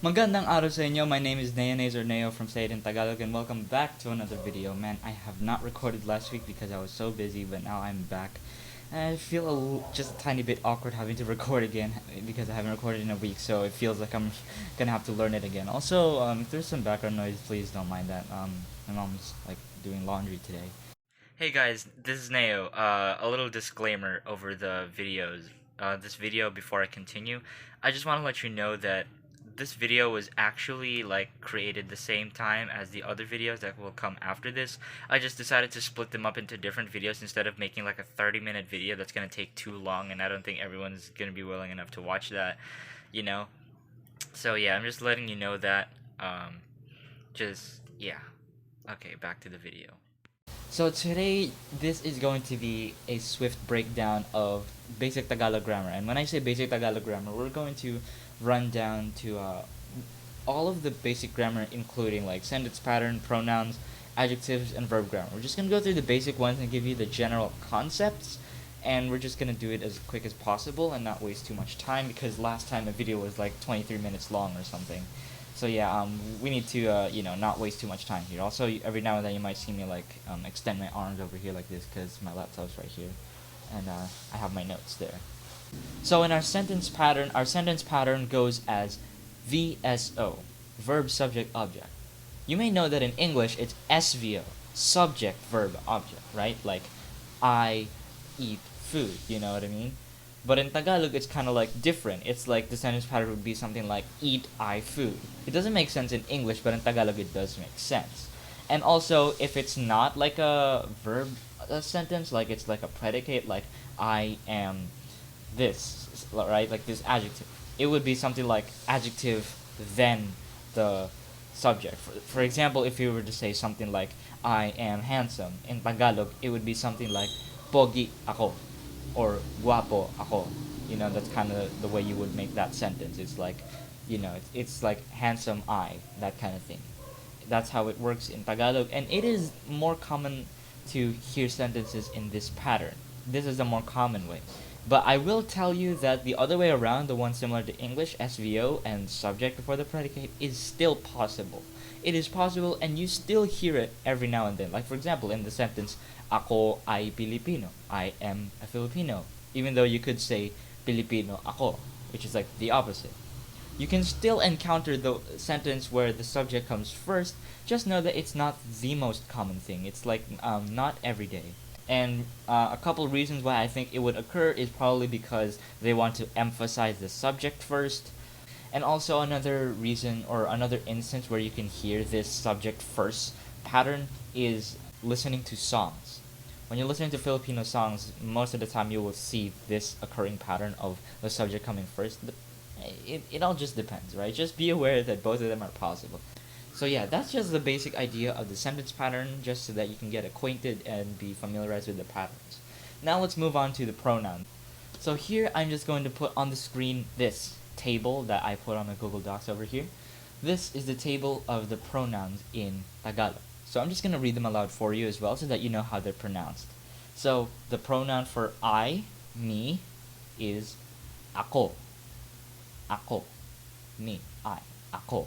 Magandang araw sa inyo. My name is Neo from Say It in Tagalog, and welcome back to another video. Man, I have not recorded last week because I was so busy, but now I'm back. And I feel just a tiny bit awkward having to record again because I haven't recorded in a week, so it feels like I'm gonna have to learn it again. Also, if there's some background noise, please don't mind that. My mom's like doing laundry today. Hey guys, this is Neo. A little disclaimer over the videos. This video, before I continue, I just want to let you know that this video was actually like created the same time as the other videos that will come after this. I just decided to split them up into different videos instead of making like a 30-minute video that's gonna take too long, and I don't think everyone's gonna be willing enough to watch that, you know. So yeah, I'm just letting you know that. Just yeah. Okay, back to the video. So today, this is going to be a swift breakdown of basic Tagalog grammar. And when I say basic Tagalog grammar, we're going to run down to all of the basic grammar, including like sentence pattern, pronouns, adjectives, and verb grammar. We're just going to go through the basic ones and give you the general concepts. And we're just going to do it as quick as possible and not waste too much time, because last time the video was like 23 minutes long or something. So yeah, we need to not waste too much time here. Also, every now and then you might see me like extend my arms over here like this because my laptop's right here, and I have my notes there. So in our sentence pattern goes as VSO, verb subject object. You may know that in English it's SVO, subject verb object, right? Like I eat food. You know what I mean? But in Tagalog, it's kind of like different. It's like the sentence pattern would be something like eat I food. It doesn't make sense in English, but in Tagalog it does make sense. And also, if it's not like a verb sentence, like it's like a predicate, like I am this, right? Like this adjective. It would be something like adjective then the subject. For example, if you were to say something like I am handsome, in Tagalog, it would be something like pogi ako or guapo ako. You know, that's kind of the way you would make that sentence. It's like, it's like handsome I, that kind of thing. That's how it works in Tagalog, and it is more common to hear sentences in this pattern. This is the more common way. But I will tell you that the other way around, the one similar to English, SVO and subject before the predicate, is still possible. It is possible, and you still hear it every now and then. Like, for example, in the sentence, Ako ay Pilipino. I am a Filipino. Even though you could say Pilipino ako, which is like the opposite. You can still encounter the sentence where the subject comes first. Just know that it's not the most common thing. It's like not every day. And a couple reasons why I think it would occur is probably because they want to emphasize the subject first. And also another reason or another instance where you can hear this subject first pattern is listening to songs. When you're listening to Filipino songs, most of the time you will see this occurring pattern of the subject coming first. But it all just depends, right? Just be aware that both of them are possible. So yeah, that's just the basic idea of the sentence pattern, just so that you can get acquainted and be familiarized with the patterns. Now let's move on to the pronoun. So here I'm just going to put on the screen this table that I put on my Google Docs over here. This is the table of the pronouns in Tagalog. So I'm just going to read them aloud for you as well so that you know how they're pronounced. So the pronoun for I, me, is ako. Ako. Me, I. Ako.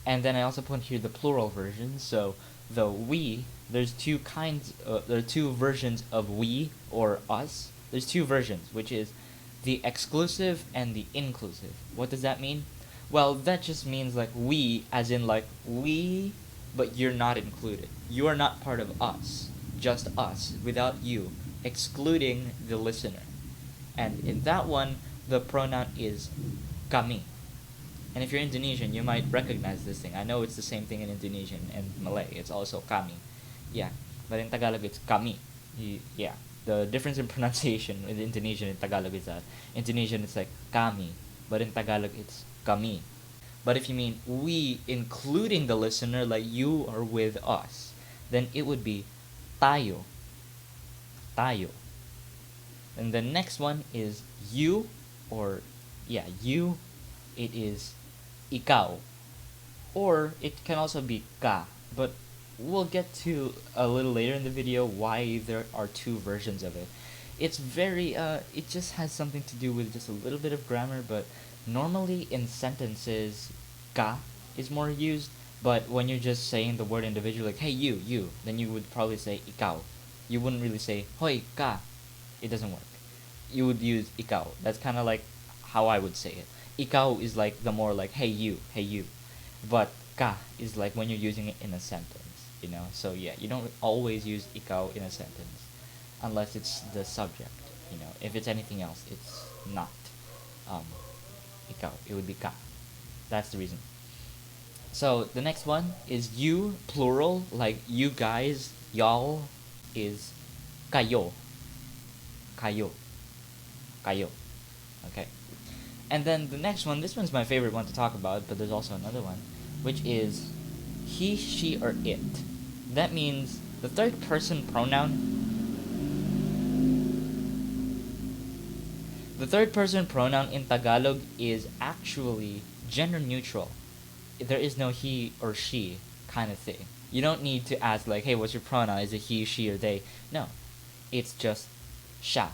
And then I also put here the plural version. So the we, there are two versions of we or us. There's two versions, which is the exclusive and the inclusive. What does that mean? Well, that just means like we, as in like we, but you're not included. You are not part of us, just us, without you, excluding the listener. And in that one, the pronoun is kami. And if you're Indonesian, you might recognize this thing. I know it's the same thing in Indonesian and Malay. It's also kami. Yeah, but in Tagalog, it's kami. Yeah. The difference in pronunciation in Indonesian and Tagalog is that Indonesian it's like kami, but in Tagalog it's kami. But if you mean we, including the listener, like you are with us, then it would be tayo. Tayo. And the next one is you, or yeah, you. It is ikaw, or it can also be ka. But we'll get to a little later in the video why there are two versions of it. It's very it just has something to do with just a little bit of grammar, but normally in sentences ka is more used. But when you're just saying the word individually, like, hey, you, then you would probably say ikaw. You wouldn't really say, hoy, ka. It doesn't work. You would use ikaw. That's kind of like how I would say it. Ikaw is like the more like, hey, you. But ka is like when you're using it in a sentence, you know? So yeah, you don't always use ikaw in a sentence unless it's the subject, you know? If it's anything else, it's not um, ikaw. It would be ka. That's the reason. So the next one is you, plural, like you guys, y'all, is kayo. Kayo. Kayo. Okay. And then the next one, this one's my favorite one to talk about, but there's also another one, which is he, she, or it. That means the third person pronoun. The third person pronoun in Tagalog is actually gender neutral. There is no he or she kind of thing. You don't need to ask like, hey, what's your pronoun? Is it he, she, or they? No. It's just siya.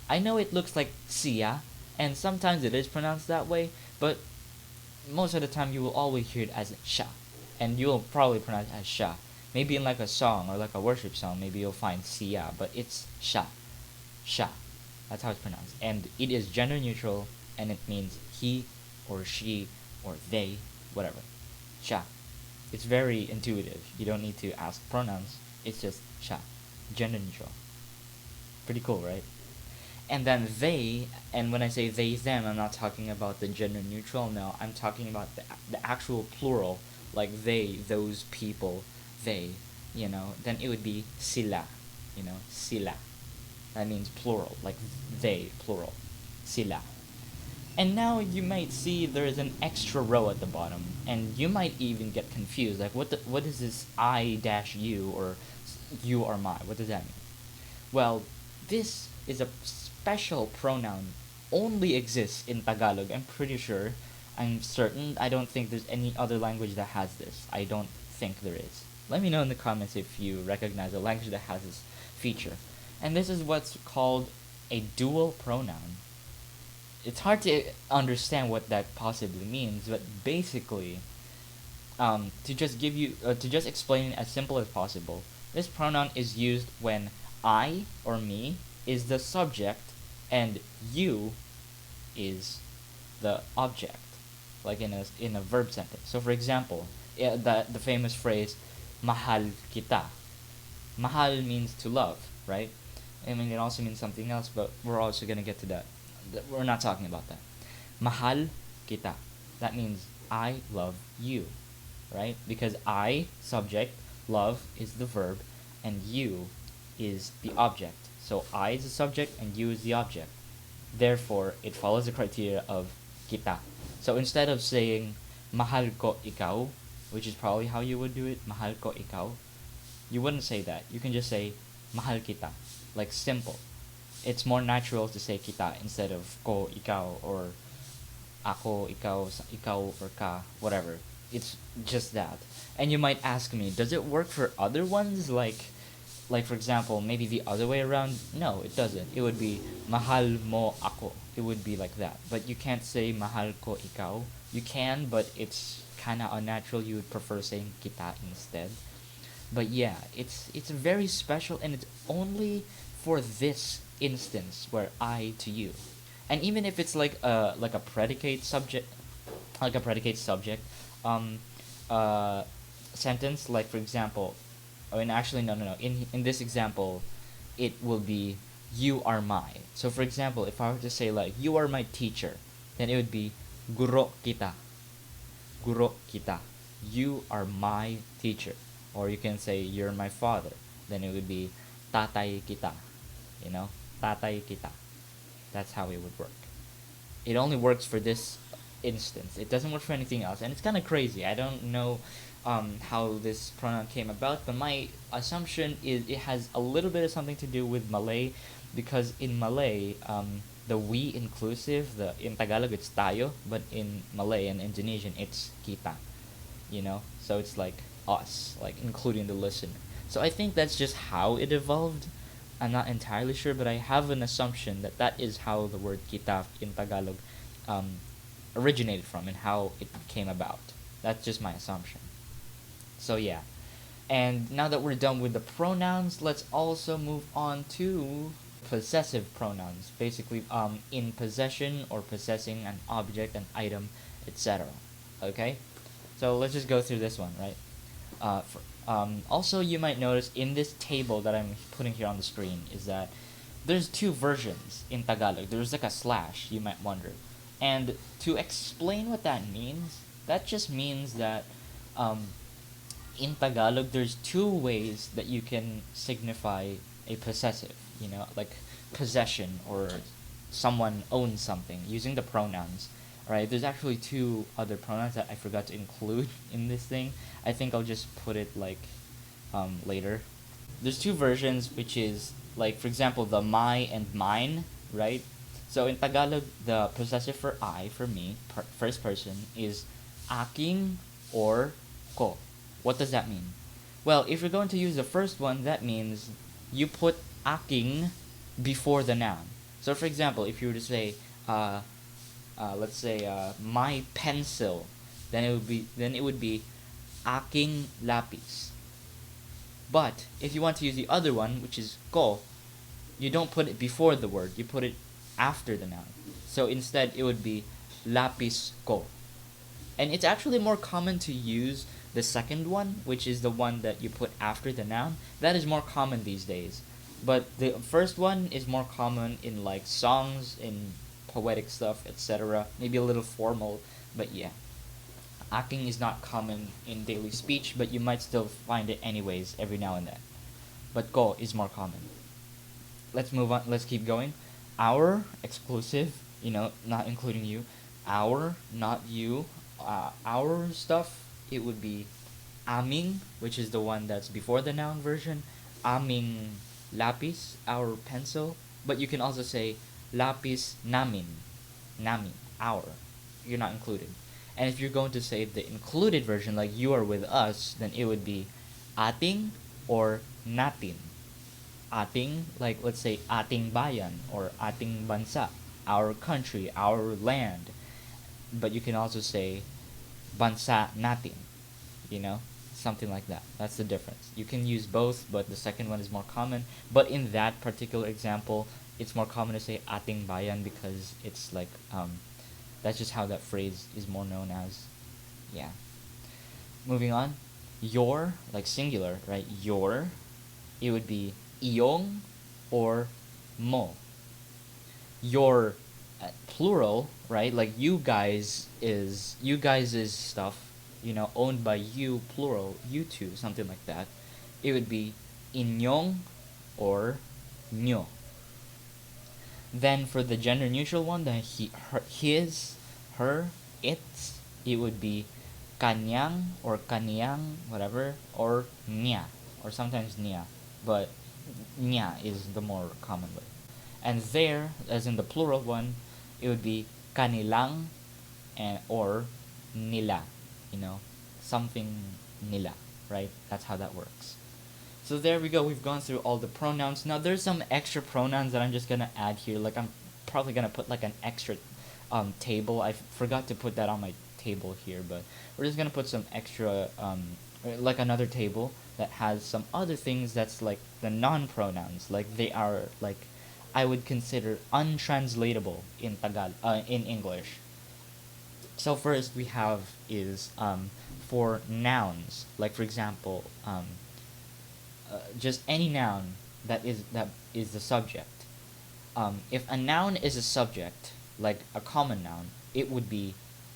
I know it looks like siya, and sometimes it is pronounced that way, but most of the time you will always hear it as siya. And you will probably pronounce it as siya. Maybe in like a song or like a worship song, maybe you'll find siya, but it's siya. Siya. That's how it's pronounced. And it is gender neutral, and it means he or she or they, whatever. Siya. It's very intuitive. You don't need to ask pronouns. It's just siya. Gender neutral. Pretty cool, right? And then they, and when I say they, them, I'm not talking about the gender neutral, no. I'm talking about the actual plural, like they, those people, they, you know. Then it would be sila, you know, sila. That means plural, like they, plural. Sila. And now you might see there is an extra row at the bottom, and you might even get confused, like what is this I dash you or you are my? What does that mean? Well, this is a special pronoun, only exists in Tagalog. I'm pretty sure. I'm certain. I don't think there's any other language that has this. I don't think there is. Let me know in the comments if you recognize a language that has this feature. And this is what's called a dual pronoun. It's hard to understand what that possibly means, but basically, to just explain it as simple as possible, this pronoun is used when I or me is the subject and you is the object, like in a verb sentence. So for example, the famous phrase mahal kita. Mahal means to love, right? I mean, it also means something else, but we're also gonna get to that. We're not talking about that. Mahal kita. That means I love you, right? Because I, subject, love is the verb, and you is the object. So I is the subject and you is the object. Therefore, it follows the criteria of kita. So instead of saying mahal ko ikaw, which is probably how you would do it, mahal ko ikaw, you wouldn't say that. You can just say mahal kita, like simple. It's more natural to say kita instead of ko, ikaw, or ako, ikaw, or ka, whatever. It's just that. And you might ask me, does it work for other ones? Like for example, maybe the other way around? No, it doesn't. It would be mahal mo ako. It would be like that. But you can't say mahal ko ikaw. You can, but it's kind of unnatural. You would prefer saying kita instead. But yeah, it's very special, and it's only for this instance where I to you. And even if it's like a predicate subject, um sentence, like for example, I mean actually no. In this example, it will be you are my. So for example, if I were to say like you are my teacher, then it would be guro kita. Guro kita. You are my teacher. Or you can say you're my father. Then it would be tatay kita. You know? Tatay kita. That's how it would work. It only works for this instance. It doesn't work for anything else. And it's kind of crazy. I don't know how this pronoun came about, but my assumption is it has a little bit of something to do with Malay, because in Malay, the we inclusive, in Tagalog it's tayo, but in Malay and Indonesian it's kita. You know? So it's like us, like including the listener. So I think that's just how it evolved. I'm not entirely sure, but I have an assumption that that is how the word kita in Tagalog originated from and how it came about. That's just my assumption. So yeah. And now that we're done with the pronouns, let's also move on to possessive pronouns. Basically, in possession or possessing an object, an item, etc. Okay? So let's just go through this one, right? Also, you might notice in this table that I'm putting here on the screen is that there's two versions in Tagalog. There's like a slash, you might wonder. And to explain what that means, that just means that in Tagalog, there's two ways that you can signify a possessive, like possession or someone owns something using the pronouns. Right? There's actually two other pronouns that I forgot to include in this thing. I think I'll just put it like later. There's two versions, which is like, for example, the my and mine, right? So in Tagalog, the possessive for I, for me, first person, is aking or ko. What does that mean? Well, if you're going to use the first one, that means you put aking before the noun. So for example, if you were to say, let's say my pencil, then it would be aking lapis. But if you want to use the other one, which is ko, you don't put it before the word, you put it after the noun. So instead it would be lapis ko. And it's actually more common to use the second one, which is the one that you put after the noun. That is more common these days. But the first one is more common in like songs, in poetic stuff, etc. Maybe a little formal, but yeah. Aking is not common in daily speech, but you might still find it anyways every now and then. But ko is more common. Let's move on. Let's keep going. Our, exclusive, not including you. Our, not you. Our stuff, it would be aming, which is the one that's before the noun version. Aming lapis, our pencil. But you can also say lapis namin. Namin, our. You're not included. And if you're going to say the included version, like you are with us, then it would be ating or natin. Ating, like let's say ating bayan or ating bansa, our country, our land. But you can also say bansa natin, something like that. That's the difference. You can use both, but the second one is more common. But in that particular example, it's more common to say ating bayan because it's like that's just how that phrase is more known as. Yeah. Moving on. Your, like singular, right? Your, it would be iyong or mo. Your, plural, right? Like you guys is stuff, owned by you, plural, you two, something like that. It would be inyong or nyo. Then for the gender neutral one, the he, her, his, her, its, it would be kanyang or kaniyang, whatever, or niya, or sometimes niya, but niya is the more common way. And there, as in the plural one, it would be kanilang and or nila, something nila, right? That's how that works. So there we go. We've gone through all the pronouns. Now there's some extra pronouns that I'm just gonna add here. Like I'm probably gonna put like an extra table. I forgot to put that on my table here, but we're just gonna put some extra like another table that has some other things that's like the non-pronouns. Like they are like I would consider untranslatable in in English. So first we have is for nouns. Like for example, just any noun that is the subject. If a noun is a subject, like a common noun, it would be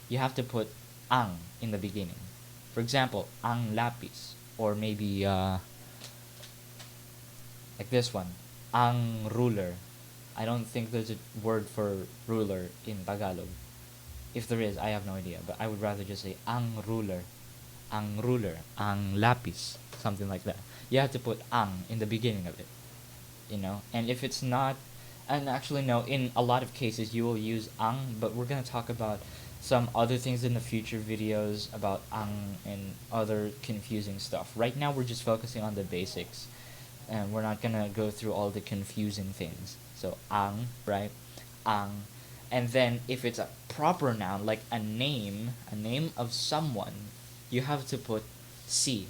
you have to put ang in the beginning. For example, ang lapis, or maybe like this one, ang ruler. I don't think there's a word for ruler in Tagalog. If there is, I have no idea, but I would rather just say ang ruler, ang lapis, something like that. You have to put ang in the beginning of it, and if it's not, and actually no, in a lot of cases you will use ang, but we're going to talk about some other things in the future videos about ang and other confusing stuff. Right now we're just focusing on the basics, and we're not going to go through all the confusing things. So ang, right? Ang. And then if it's a proper noun, like a name of someone, you have to put si.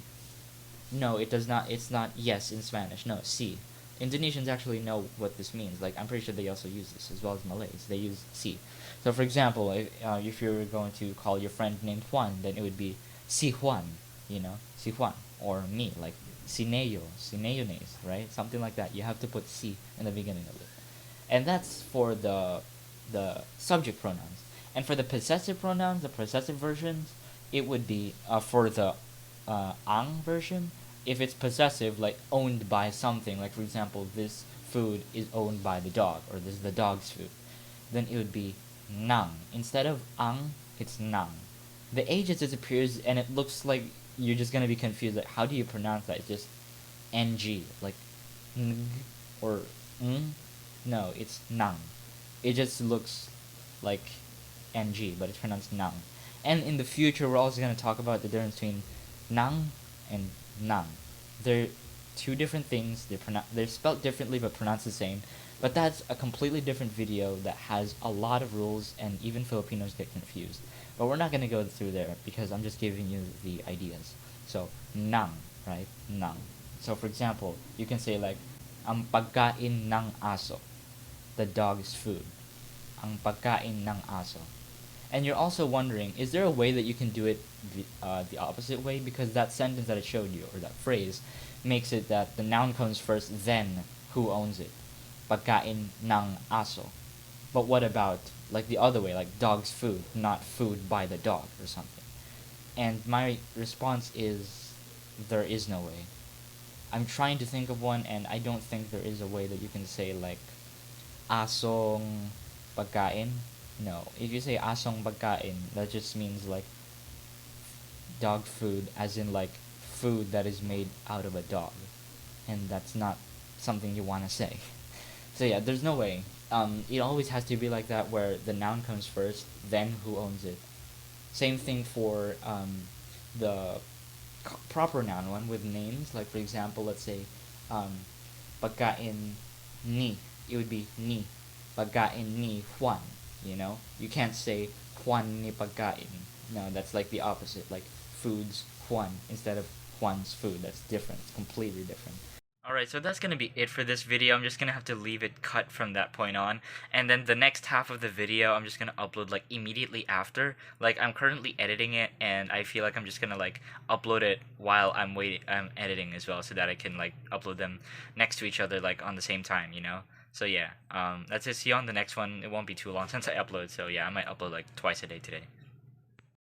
No, it does not. It's not yes in Spanish. No, si. Indonesians actually know what this means. Like, I'm pretty sure they also use this, as well as Malays. They use si. So, for example, if you're going to call your friend named Juan, then it would be si Juan, si Juan. Or me, like Sineo, Sineones, right? Something like that. You have to put si in the beginning of it. And that's for the subject pronouns. And for the possessive pronouns, the possessive versions, it would be for the ang version, if it's possessive, like owned by something, like for example, this food is owned by the dog, or this is the dog's food, then it would be nang. Instead of ang, it's nang. The A just disappears, and it looks like you're just gonna be confused. Like, how do you pronounce that? It's just ng, like ng or ng. No, it's nang. It just looks like ng, but it's pronounced nang. And in the future, we're also gonna talk about the difference between nang and nang. They're two different things. They're spelled differently but pronounced the same. But that's a completely different video that has a lot of rules, and even Filipinos get confused. But we're not gonna go through there because I'm just giving you the ideas. So nang, right? Nang. So for example, you can say like ang pagkain ng aso, the dog's food. Ang pagkain ng aso. And you're also wondering, is there a way that you can do it the opposite way? Because that sentence that I showed you, or that phrase, makes it that the noun comes first, then who owns it. Pagkain ng aso. But what about, like the other way, like dog's food, not food by the dog or something? And my response is, there is no way. I'm trying to think of one, and I don't think there is a way that you can say, like, asong pagkain. No, if you say asong pagkain, that just means like dog food, as in like food that is made out of a dog, and that's not something you want to say. So yeah, there's no way. It always has to be like that, where the noun comes first, then who owns it. Same thing for the proper noun one with names. Like for example, let's say pagkain ni. It would be ni. Pagkain ni Juan. You can't say Juan ni pagkain. No, that's like the opposite. Like foods Juan instead of Juan's food. That's different. It's completely different. Alright, so that's gonna be it for this video. I'm just gonna have to leave it cut from that point on. And then the next half of the video, I'm just gonna upload like immediately after. Like, I'm currently editing it, and I feel like I'm just gonna like upload it while I'm editing as well, so that I can like upload them next to each other, like on the same time. So yeah, that's it. See you on the next one. It won't be too long since I upload, so yeah, I might upload like twice a day today.